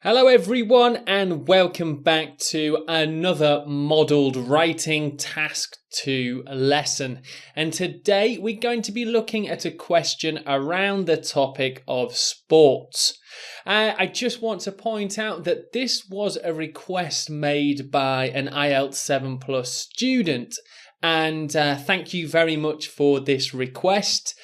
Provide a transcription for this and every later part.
Hello everyone and welcome back to another modelled writing task 2 lesson, and today we're going to be looking at a question around the topic of sports. I just want to point out that this was a request made by an IELTS 7 Plus student, and thank you very much for this request.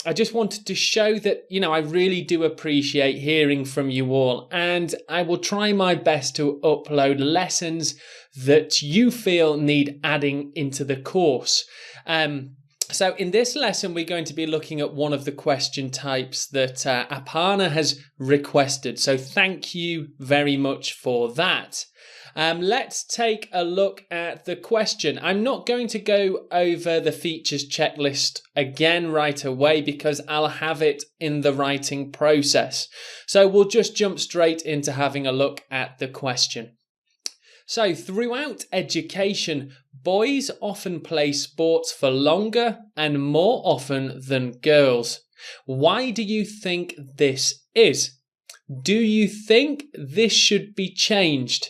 I just wanted to show that, I really do appreciate hearing from you all, and I will try my best to upload lessons that you feel need adding into the course. So in this lesson, we're going to be looking at one of the question types that Aparna has requested. So thank you very much for that. Let's take a look at the question. I'm not going to go over the features checklist again right away because I'll have it in the writing process. So we'll just jump straight into having a look at the question. So throughout education, boys often play sports for longer and more often than girls. Why do you think this is? Do you think this should be changed?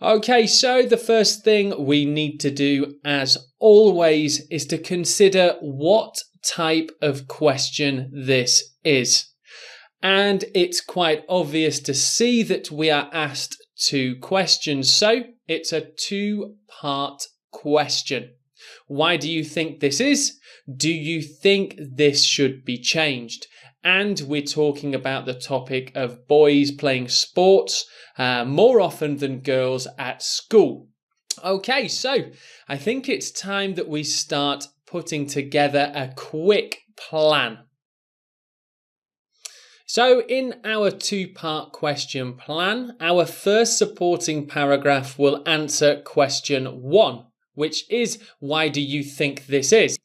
Okay, so the first thing we need to do, as always, is to consider what type of question this is. And it's quite obvious to see that we are asked two questions, so it's a two-part question. Why do you think this is? Do you think this should be changed? And we're talking about the topic of boys playing sports more often than girls at school. Okay, so I think it's time that we start putting together a quick plan. So in our two-part question plan, our first supporting paragraph will answer question 1, which is, why do you think this is?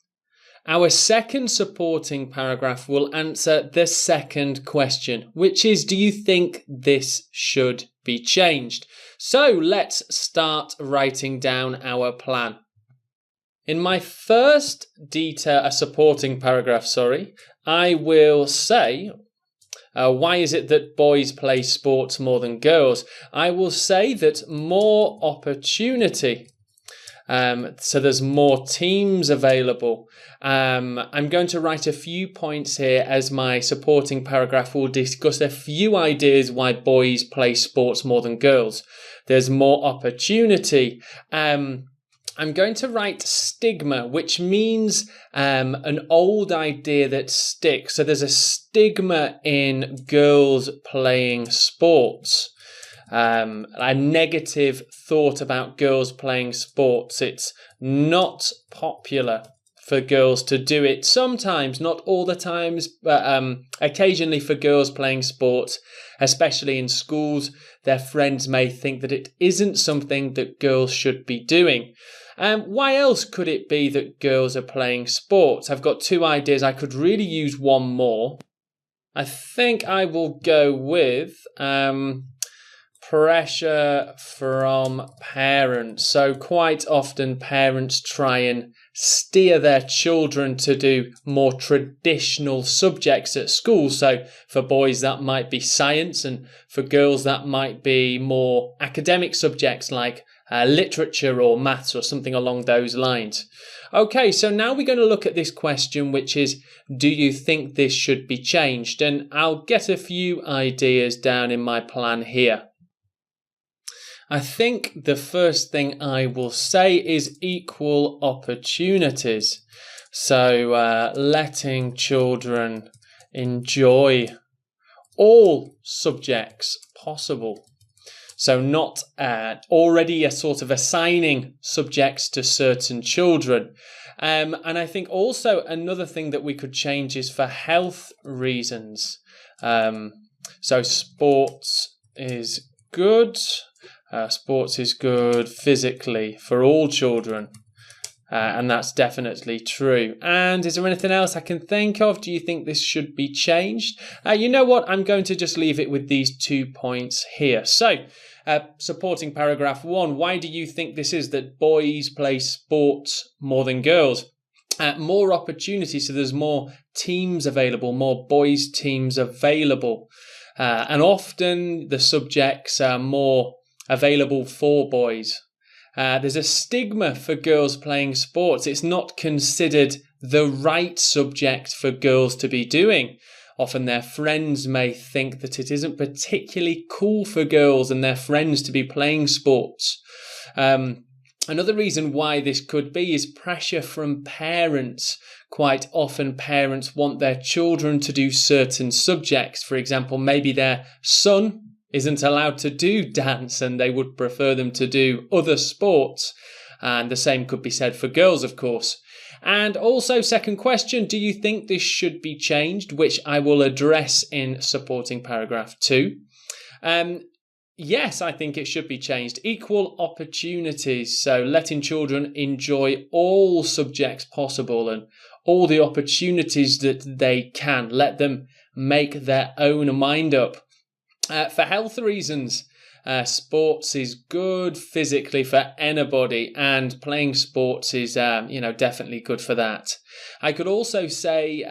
Our second supporting paragraph will answer the second question, which is, do you think this should be changed? So let's start writing down our plan. In my first supporting paragraph, I will say, why is it that boys play sports more than girls? I will say that more opportunity. So there's more teams available. I'm going to write a few points here as my supporting paragraph will discuss a few ideas why boys play sports more than girls. There's more opportunity. I'm going to write stigma, which means an old idea that sticks. So there's a stigma in girls playing sports. A negative thought about girls playing sports. It's not popular for girls to do it. Sometimes, not all the times, but occasionally for girls playing sports, especially in schools, their friends may think that it isn't something that girls should be doing. Why else could it be that girls are playing sports? I've got two ideas. I could really use one more. I think I will go with pressure from parents. So quite often parents try and steer their children to do more traditional subjects at school. So for boys that might be science, and for girls that might be more academic subjects like literature or maths or something along those lines. Okay, so now we're going to look at this question, which is, do you think this should be changed? And I'll get a few ideas down in my plan here. I think the first thing I will say is equal opportunities. So letting children enjoy all subjects possible. So not already a sort of assigning subjects to certain children. And I think also another thing that we could change is for health reasons. So sports is good. Sports is good physically for all children. And that's definitely true. And is there anything else I can think of? Do you think this should be changed? You know what? I'm going to just leave it with these 2 points here. So, supporting paragraph 1, why do you think this is that boys play sports more than girls? More opportunity, so there's more teams available, more boys teams available. And often the subjects are more available for boys. There's a stigma for girls playing sports. It's not considered the right subject for girls to be doing. Often their friends may think that it isn't particularly cool for girls and their friends to be playing sports. Another reason why this could be is pressure from parents. Quite often parents want their children to do certain subjects. For example, maybe their son isn't allowed to do dance and they would prefer them to do other sports. And the same could be said for girls, of course. And also, second question, do you think this should be changed? Which I will address in supporting paragraph 2. Yes, I think it should be changed. Equal opportunities. So letting children enjoy all subjects possible and all the opportunities that they can. Let them make their own mind up. For health reasons, sports is good physically for anybody, and playing sports is, definitely good for that. I could also say,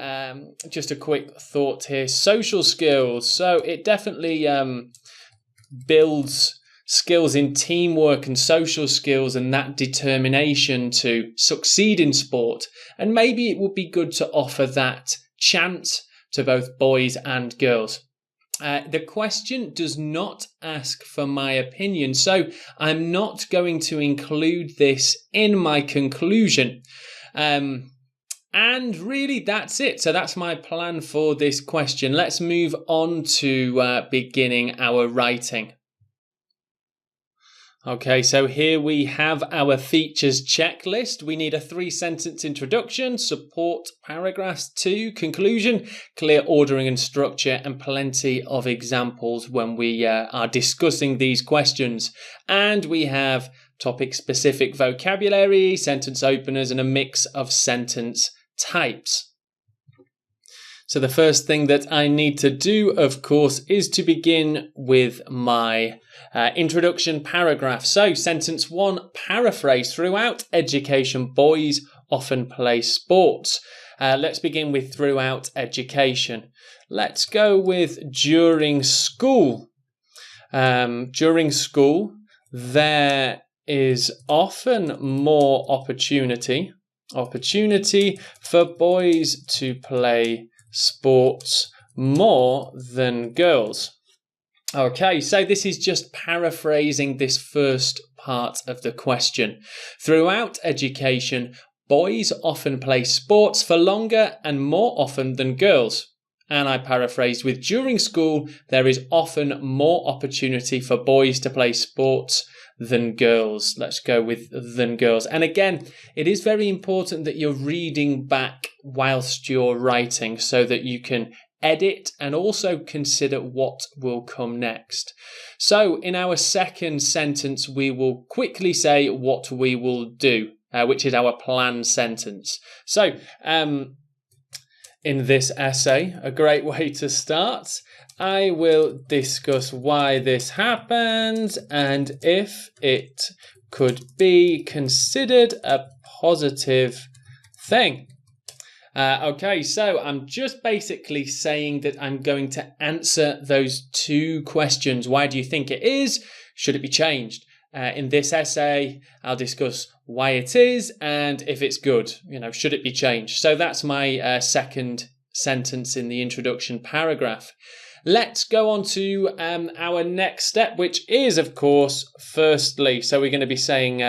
just a quick thought here, social skills. So it definitely builds skills in teamwork and social skills and that determination to succeed in sport. And maybe it would be good to offer that chance to both boys and girls. The question does not ask for my opinion, so I'm not going to include this in my conclusion. And really, that's it. So that's my plan for this question. Let's move on to beginning our writing. Okay, so here we have our features checklist. We need a 3-sentence introduction, support paragraphs 2, conclusion, clear ordering and structure, and plenty of examples when we are discussing these questions. And we have topic-specific vocabulary, sentence openers, and a mix of sentence types. So the first thing that I need to do, of course, is to begin with my introduction paragraph. So sentence 1, paraphrase. Throughout education, boys often play sports. Let's begin with throughout education. Let's go with during school. During school, there is often more opportunity for boys to play sports more than girls. Okay, so this is just paraphrasing this first part of the question. Throughout education, boys often play sports for longer and more often than girls. And I paraphrased with during school, there is often more opportunity for boys to play sports than girls. Let's go with than girls. And again, it is very important that you're reading back whilst you're writing so that you can edit and also consider what will come next. So in our second sentence, we will quickly say what we will do, which is our plan sentence. So in this essay, a great way to start, I will discuss why this happened and if it could be considered a positive thing. Okay, so I'm just basically saying that I'm going to answer those 2 questions. Why do you think it is? Should it be changed? In this essay, I'll discuss why it is and if it's good. Should it be changed? So that's my second sentence in the introduction paragraph. Let's go on to our next step, which is, of course, firstly. So we're going to be saying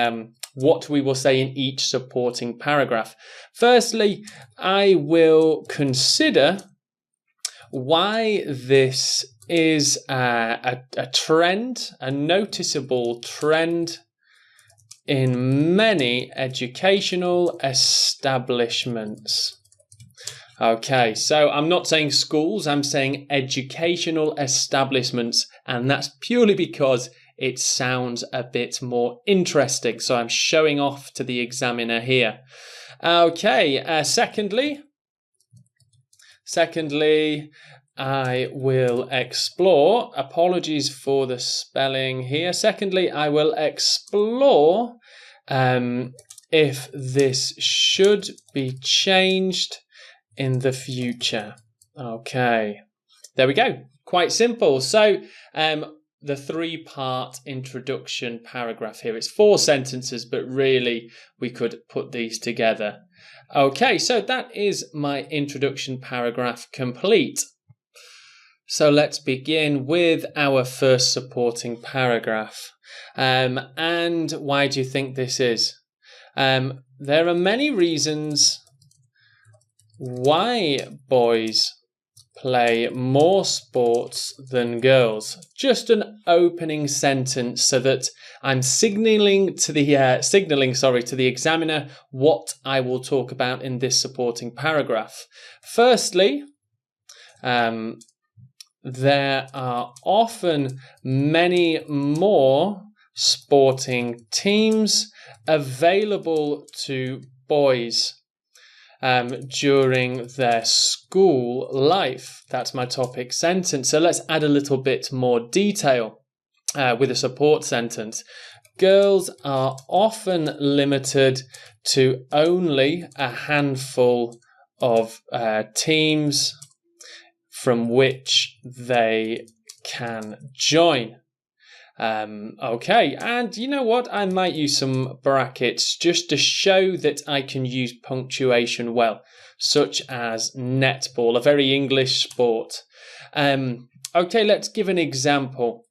what we will say in each supporting paragraph. Firstly, I will consider why this is a trend, a noticeable trend in many educational establishments. Okay, so I'm not saying schools, I'm saying educational establishments, and that's purely because it sounds a bit more interesting. So I'm showing off to the examiner here. Okay, secondly, I will explore, apologies for the spelling here. Secondly, I will explore if this should be changed in the future. Okay, there we go. Quite simple. So the 3-part introduction paragraph here, it's 4 sentences, but really we could put these together. Okay, so that is my introduction paragraph complete. So let's begin with our first supporting paragraph. And why do you think this is? There are many reasons why boys play more sports than girls. Just an opening sentence so that I'm signaling to the examiner what I will talk about in this supporting paragraph. Firstly, there are often many more sporting teams available to boys during their school life. That's my topic sentence. So let's add a little bit more detail with a support sentence. Girls are often limited to only a handful of teams from which they can join. Okay, and you know what? I might use some brackets just to show that I can use punctuation well, such as netball, a very English sport. Okay, let's give an example.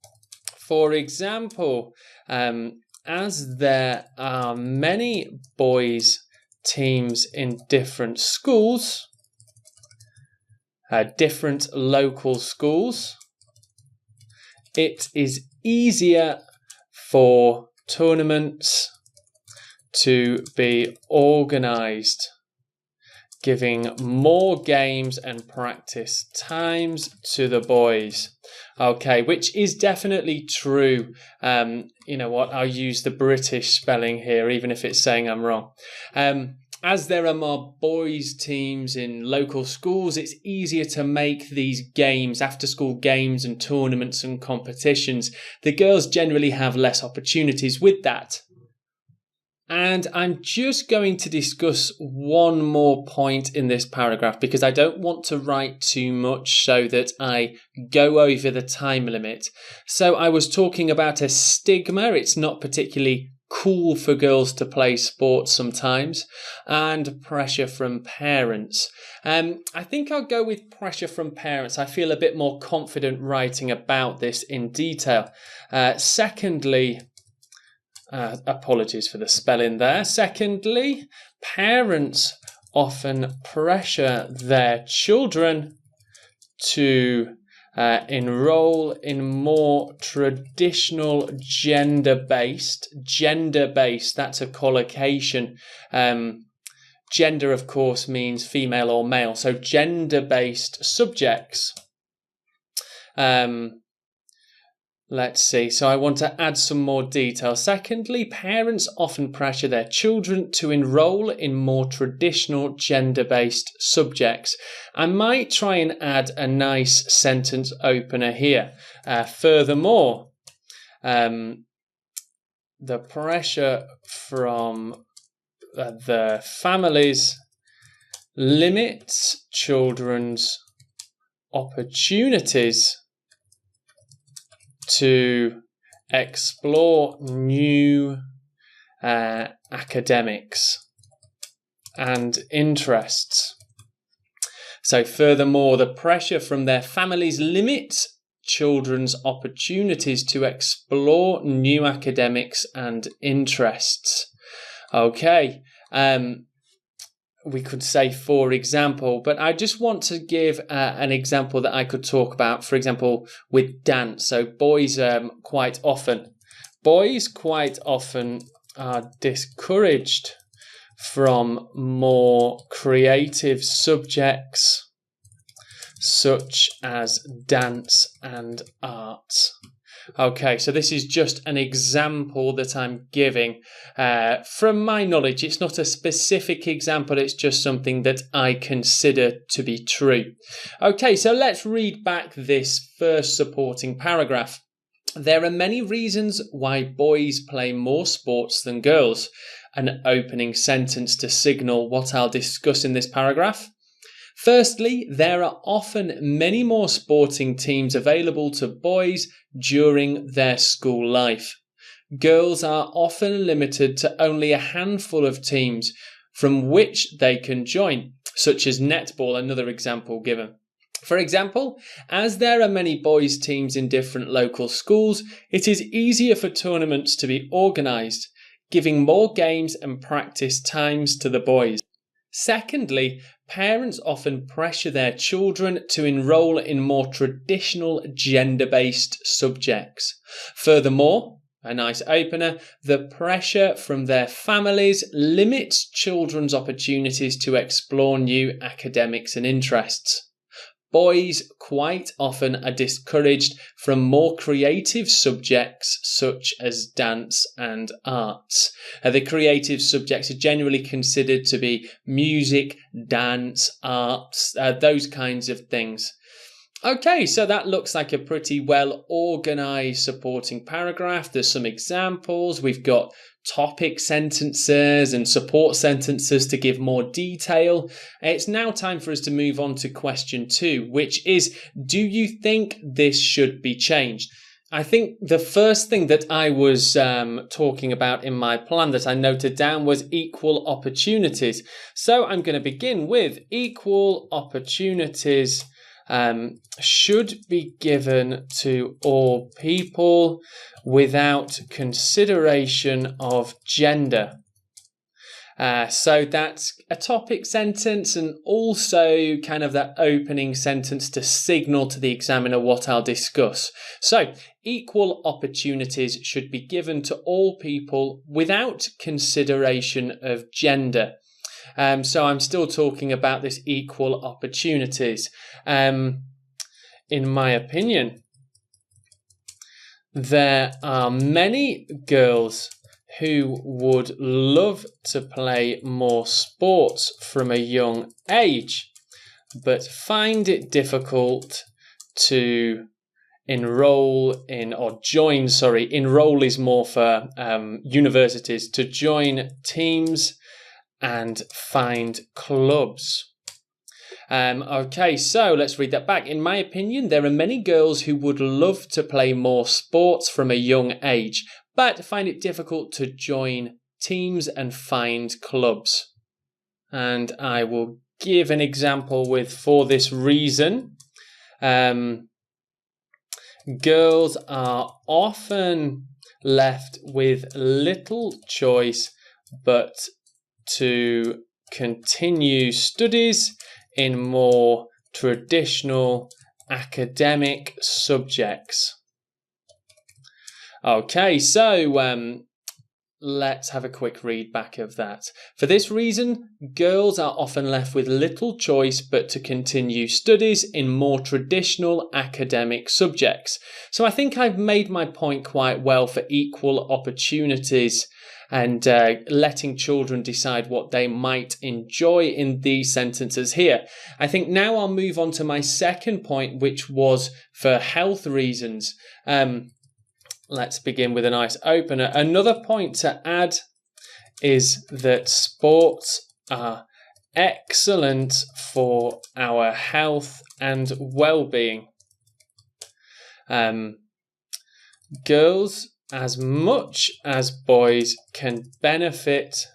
For example, as there are many boys' teams in different schools, different local schools, it is easier for tournaments to be organised, giving more games and practice times to the boys. Okay, which is definitely true. You know what? I'll use the British spelling here, even if it's saying I'm wrong. As there are more boys' teams in local schools, it's easier to make these games, after-school games and tournaments and competitions. The girls generally have less opportunities with that. And I'm just going to discuss one more point in this paragraph because I don't want to write too much so that I go over the time limit. So I was talking about a stigma. It's not particularly cool for girls to play sports sometimes, and pressure from parents. I think I'll go with pressure from parents. I feel a bit more confident writing about this in detail. Secondly, apologies for the spelling there. Secondly, parents often pressure their children to enroll in more traditional gender-based, that's a collocation. Gender, of course, means female or male. So gender-based subjects. Let's see. So I want to add some more detail. Secondly, parents often pressure their children to enroll in more traditional gender-based subjects. I might try and add a nice sentence opener here. Furthermore, the pressure from the families limits children's opportunities to explore new academics and interests. So furthermore, the pressure from their families limits children's opportunities to explore new academics and interests. Okay, we could say for example, but I just want to give an example that I could talk about, for example, with dance. So boys quite often are discouraged from more creative subjects such as dance and arts. Okay, so this is just an example that I'm giving from my knowledge. It's not a specific example, it's just something that I consider to be true. Okay, so let's read back this first supporting paragraph. There are many reasons why boys play more sports than girls. An opening sentence to signal what I'll discuss in this paragraph. Firstly, there are often many more sporting teams available to boys during their school life. Girls are often limited to only a handful of teams from which they can join, such as netball, another example given. For example, as there are many boys' teams in different local schools, it is easier for tournaments to be organised, giving more games and practice times to the boys. Secondly, parents often pressure their children to enrol in more traditional gender-based subjects. Furthermore, a nice opener, the pressure from their families limits children's opportunities to explore new academics and interests. Boys quite often are discouraged from more creative subjects such as dance and arts. The creative subjects are generally considered to be music, dance, arts, those kinds of things. Okay, so that looks like a pretty well organised supporting paragraph. There's some examples. We've got topic sentences and support sentences to give more detail. It's now time for us to move on to question 2, which is, do you think this should be changed? I think the first thing that I was talking about in my plan that I noted down was equal opportunities. So I'm going to begin with equal opportunities should be given to all people without consideration of gender. So that's a topic sentence and also kind of that opening sentence to signal to the examiner what I'll discuss. So equal opportunities should be given to all people without consideration of gender. So I'm still talking about this equal opportunities. In my opinion, there are many girls who would love to play more sports from a young age, but find it difficult to enroll is more for universities, to join teams and find clubs. Okay, so let's read that back. In my opinion, there are many girls who would love to play more sports from a young age, but find it difficult to join teams and find clubs. And I will give an example with for this reason. Girls are often left with little choice but to continue studies in more traditional academic subjects. Okay, so let's have a quick read back of that. For this reason, girls are often left with little choice but to continue studies in more traditional academic subjects. So I think I've made my point quite well for equal opportunities and letting children decide what they might enjoy in these sentences here. I think now I'll move on to my second point, which was for health reasons. Let's begin with a nice opener. Another point to add is that sports are excellent for our health and well-being. Girls, as much as boys, can benefit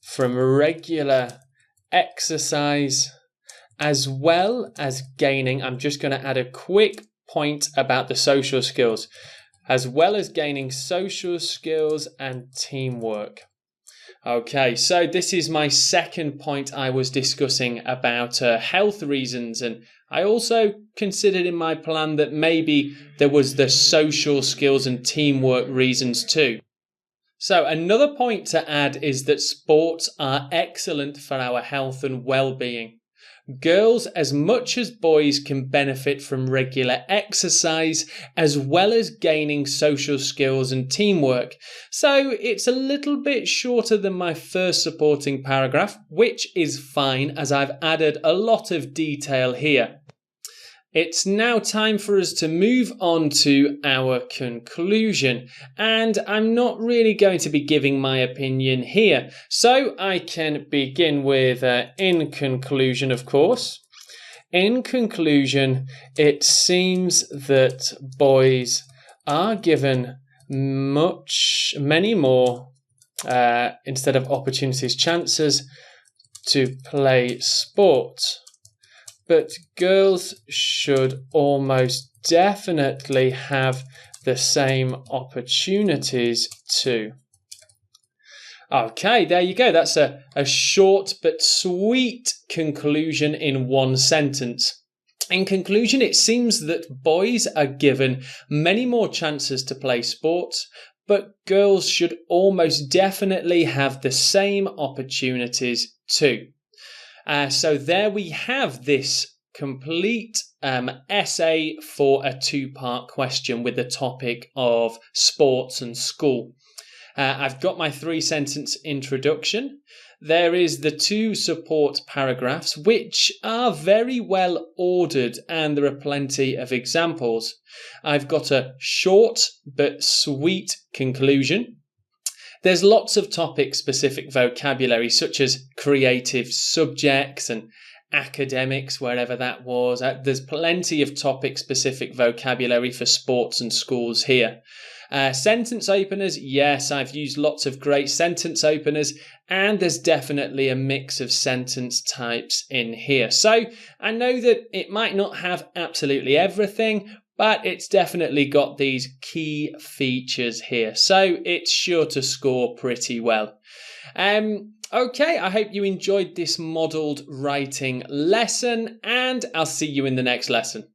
from regular exercise as well as gaining, I'm just going to add a quick point about the social skills, as well as gaining social skills and teamwork. Okay, so this is my second point I was discussing about health reasons, and I also considered in my plan that maybe there was the social skills and teamwork reasons too. So another point to add is that sports are excellent for our health and well-being. Girls, as much as boys, can benefit from regular exercise as well as gaining social skills and teamwork. So it's a little bit shorter than my first supporting paragraph, which is fine as I've added a lot of detail here. It's now time for us to move on to our conclusion, and I'm not really going to be giving my opinion here, so I can begin with in conclusion, of course. in conclusion, it seems that boys are given many more, instead of opportunities, chances to play sport, but girls should almost definitely have the same opportunities too. Okay, there you go. That's a short but sweet conclusion in one sentence. In conclusion, it seems that boys are given many more chances to play sports, but girls should almost definitely have the same opportunities too. So there we have this complete essay for a two-part question with the topic of sports and school. I've got my 3-sentence introduction. There is the 2 support paragraphs, which are very well ordered, and there are plenty of examples. I've got a short but sweet conclusion. There's lots of topic-specific vocabulary, such as creative subjects and academics, wherever that was. There's plenty of topic-specific vocabulary for sports and schools here. Sentence openers, yes, I've used lots of great sentence openers, and there's definitely a mix of sentence types in here. So I know that it might not have absolutely everything, but it's definitely got these key features here. So it's sure to score pretty well. Okay, I hope you enjoyed this modelled writing lesson, and I'll see you in the next lesson.